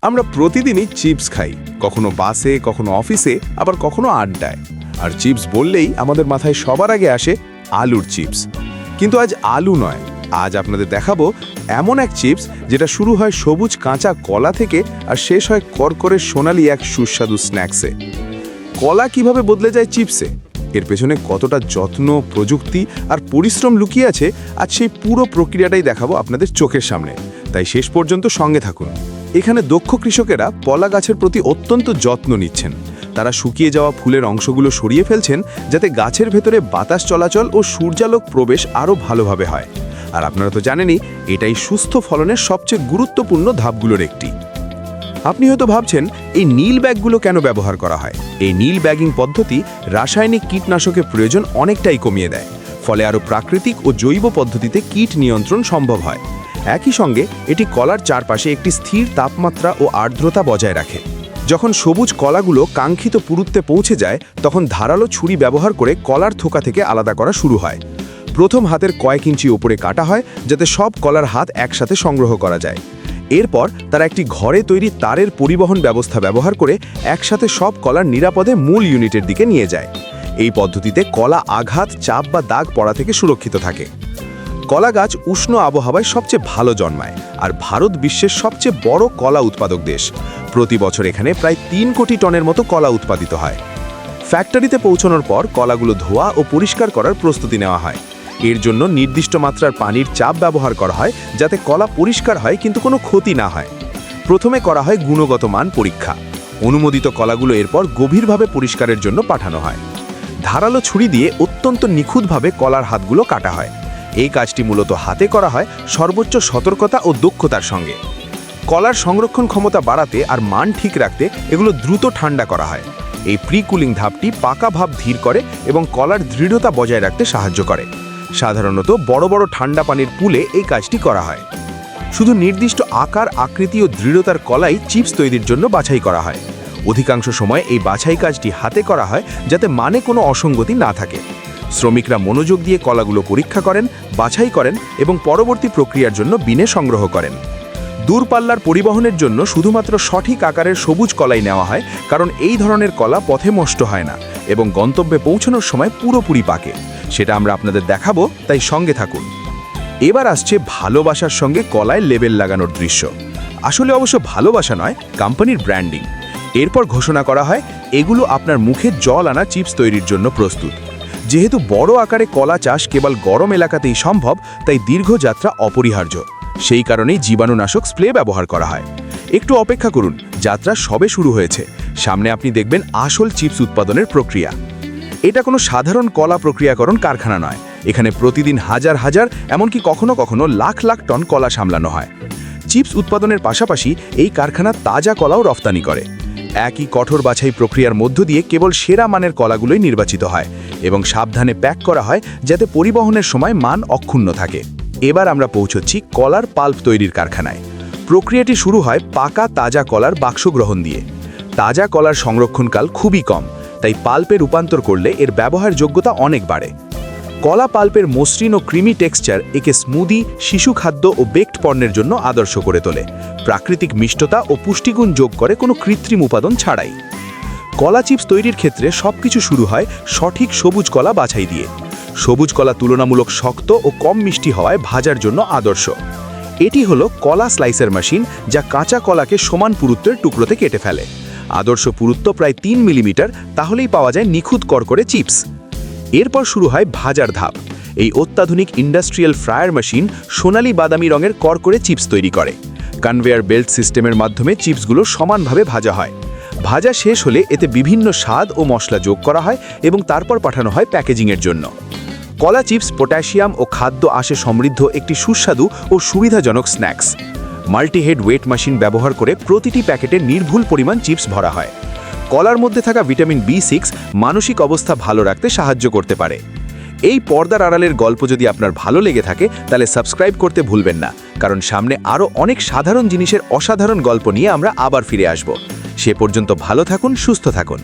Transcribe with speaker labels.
Speaker 1: আমরা প্রতিদিনই চিপস খাই, কখনো বাসে, কখনো অফিসে, আবার কখনো আড্ডায়। আর চিপস বললেই আমাদের মাথায় সবার আগে আসে আলুর চিপস। কিন্তু আজ আলু নয়, আজ আপনাদের দেখাবো এমন এক চিপস যেটা শুরু হয় সবুজ কাঁচা কলা থেকে আর শেষ হয় করকরে সোনালি এক সুস্বাদু স্ন্যাক্সে। কলা কিভাবে বদলে যায় চিপসে, এর পেছনে কতটা যত্ন, প্রযুক্তি আর পরিশ্রম লুকিয়ে আছে, আজ সেই পুরো প্রক্রিয়াটাই দেখাবো আপনাদের চোখের সামনে। তাই শেষ পর্যন্ত সঙ্গে থাকুন। এখানে দক্ষ কৃষকেরা কলা গাছের প্রতি অত্যন্ত যত্ন নিচ্ছেন। তারা শুকিয়ে যাওয়া ফুলের অংশগুলো সরিয়ে ফেলছেন যাতে গাছের ভেতরে বাতাস চলাচল ও সূর্যালোক প্রবেশ আরও ভালোভাবে হয়। আর আপনারা তো জানেনই, এটাই সুস্থ ফলনের সবচেয়ে গুরুত্বপূর্ণ ধাপগুলোর একটি। আপনি হয়তো ভাবছেন এই নীল ব্যাগগুলো কেন ব্যবহার করা হয়। এই নীল ব্যাগিং পদ্ধতি রাসায়নিক কীটনাশকের প্রয়োজন অনেকটাই কমিয়ে দেয়, ফলে আরও প্রাকৃতিক ও জৈব পদ্ধতিতে কীট নিয়ন্ত্রণ সম্ভব হয়। একই সঙ্গে এটি কলার চারপাশে একটি স্থির তাপমাত্রা ও আর্দ্রতা বজায় রাখে। যখন সবুজ কলাগুলো কাঙ্ক্ষিত পুরুত্বে পৌঁছে যায়, তখন ধারালো ছুরি ব্যবহার করে কলার থোকা থেকে আলাদা করা শুরু হয়। প্রথম হাতের কয়েক ইঞ্চি ওপরে কাটা হয় যাতে সব কলার হাত একসাথে সংগ্রহ করা যায়। এরপর তারা একটি ঘরে তৈরি তারের পরিবহন ব্যবস্থা ব্যবহার করে একসাথে সব কলার নিরাপদে মূল ইউনিটের দিকে নিয়ে যায়। এই পদ্ধতিতে কলা আঘাত, চাপ বা দাগ পড়া থেকে সুরক্ষিত থাকে। কলা গাছ উষ্ণ আবহাওয়ায় সবচেয়ে ভালো জন্মায়, আর ভারত বিশ্বের সবচেয়ে বড় কলা উৎপাদক দেশ। প্রতি বছর এখানে প্রায় 3 কোটি টনের মতো কলা উৎপাদিত হয়। ফ্যাক্টরিতে পৌঁছানোর পর কলাগুলো ধোয়া ও পরিষ্কার করার প্রস্তুতি নেওয়া হয়। এর জন্য নির্দিষ্ট মাত্রার পানির চাপ ব্যবহার করা হয় যাতে কলা পরিষ্কার হয় কিন্তু কোনো ক্ষতি না হয়। প্রথমে করা হয় গুণগত মান পরীক্ষা। অনুমোদিত কলাগুলো এরপর গভীরভাবে পরিষ্কারের জন্য পাঠানো হয়। ধারালো ছুরি দিয়ে অত্যন্ত নিখুঁতভাবে কলার হাতগুলো কাটা হয়। এই কাজটি মূলত হাতে করা হয় সর্বোচ্চ সতর্কতা ও দক্ষতার সঙ্গে। কলার সংরক্ষণ ক্ষমতা বাড়াতে আর মান ঠিক রাখতে এগুলো দ্রুত ঠান্ডা করা হয়। এই প্রি কুলিং ধাপটি পাকা ভাব ধীর করে এবং কলার দৃঢ়তা বজায় রাখতে সাহায্য করে। সাধারণত বড় বড় ঠান্ডা পানির পুলে এই কাজটি করা হয়। শুধু নির্দিষ্ট আকার, আকৃতি ও দৃঢ়তার কলাই চিপস তৈরির জন্য বাছাই করা হয়। অধিকাংশ সময় এই বাছাই কাজটি হাতে করা হয় যাতে মানে কোনো অসঙ্গতি না থাকে। শ্রমিকরা মনোযোগ দিয়ে কলাগুলো পরীক্ষা করেন, বাছাই করেন এবং পরবর্তী প্রক্রিয়ার জন্য বিনে সংগ্রহ করেন। দূরপাল্লার পরিবহনের জন্য শুধুমাত্র সঠিক আকারের সবুজ কলাই নেওয়া হয়, কারণ এই ধরনের কলা পথে নষ্ট হয় না এবং গন্তব্যে পৌঁছানোর সময় পুরোপুরি পাকে। সেটা আমরা আপনাদের দেখাবো, তাই সঙ্গে থাকুন। এবার আসছে ভালোবাসার সঙ্গে কলায় লেবেল লাগানোর দৃশ্য। আসলে অবশ্য ভালোবাসা নয়, কোম্পানির ব্র্যান্ডিং। এরপর ঘোষণা করা হয় এগুলো আপনার মুখে জল আনা চিপস তৈরির জন্য প্রস্তুত। যেহেতু বড় আকারে কলা চাষ কেবল গরম এলাকাতেই সম্ভব, তাই দীর্ঘ যাত্রা অপরিহার্য। সেই কারণেই জীবাণুনাশক স্প্রে ব্যবহার করা হয়। একটু অপেক্ষা করুন, যাত্রা সবে শুরু হয়েছে। সামনে আপনি দেখবেন আসল চিপস উৎপাদনের প্রক্রিয়া। এটা কোনো সাধারণ কলা প্রক্রিয়াকরণ কারখানা নয়। এখানে প্রতিদিন হাজার হাজার, এমনকি কখনো কখনো লাখ লাখ টন কলা সামলানো হয়। চিপস উৎপাদনের পাশাপাশি এই কারখানা তাজা কলাও রফতানি করে। একই কঠোর বাছাই প্রক্রিয়ার মধ্য দিয়ে কেবল সেরা মানের কলাগুলোই নির্বাচিত হয় এবং সাবধানে প্যাক করা হয় যাতে পরিবহনের সময় মান অক্ষুণ্ণ থাকে। এবার আমরা পৌঁছচ্ছি কলার পাল্প তৈরির কারখানায়। প্রক্রিয়াটি শুরু হয় পাকা তাজা কলার বাক্স গ্রহণ দিয়ে। তাজা কলার সংরক্ষণকাল খুবই কম, তাই পাল্পে রূপান্তর করলে এর ব্যবহারযোগ্যতা অনেক বাড়ে। কলা পাল্পের মসৃণ ও ক্রিমি টেক্সচার একে স্মুদি, শিশু খাদ্য ও বেকড পণ্যের জন্য আদর্শ করে তোলে। প্রাকৃতিক মিষ্টতা ও পুষ্টিগুণ যোগ করে কোনো কৃত্রিম উপাদান ছাড়াই। কলা চিপস তৈরির ক্ষেত্রে সবকিছু শুরু হয় সঠিক সবুজ কলা বাছাই দিয়ে। সবুজ কলা তুলনামূলক শক্ত ও কম মিষ্টি হওয়ায় ভাজার জন্য আদর্শ। এটি হলো কলা স্লাইসার মেশিন, যা কাঁচা কলাকে সমান পুরুত্বের টুকরোতে কেটে ফেলে। আদর্শ পুরুত্ব প্রায় 3 মিলিমিটার, তাহলেই পাওয়া যায় নিখুঁত করকরে চিপস। এরপর শুরু হয় ভাজার ধাপ। এই অত্যাধুনিক ইন্ডাস্ট্রিয়াল ফ্রায়ার মেশিন সোনালি বাদামি রঙের করকরে চিপস তৈরি করে। কনভেয়ার বেল্ট সিস্টেমের মাধ্যমে চিপসগুলো সমানভাবে ভাজা হয়। ভাজা শেষ হলে এতে বিভিন্ন স্বাদ ও মশলা যোগ করা হয় এবং তারপর পাঠানো হয় প্যাকেজিংয়ের জন্য। কলা চিপস পটাশিয়াম ও খাদ্য আঁশে সমৃদ্ধ একটি সুস্বাদু ও সুবিধাজনক স্ন্যাক্স। মাল্টিহেড ওয়েট মেশিন ব্যবহার করে প্রতিটি প্যাকেটে নির্ভুল পরিমাণ চিপস ভরা হয়। কলার মধ্যে থাকা ভিটামিন B6 মানসিক অবস্থা ভালো রাখতে সাহায্য করতে পারে। এই পর্দার আড়ালের গল্প যদি আপনার ভালো লেগে থাকে, তাহলে সাবস্ক্রাইব করতে ভুলবেন না, কারণ সামনে আরও অনেক সাধারণ জিনিসের অসাধারণ গল্প নিয়ে আমরা আবার ফিরে আসব। সে পর্যন্ত ভালো থাকুন, সুস্থ থাকুন।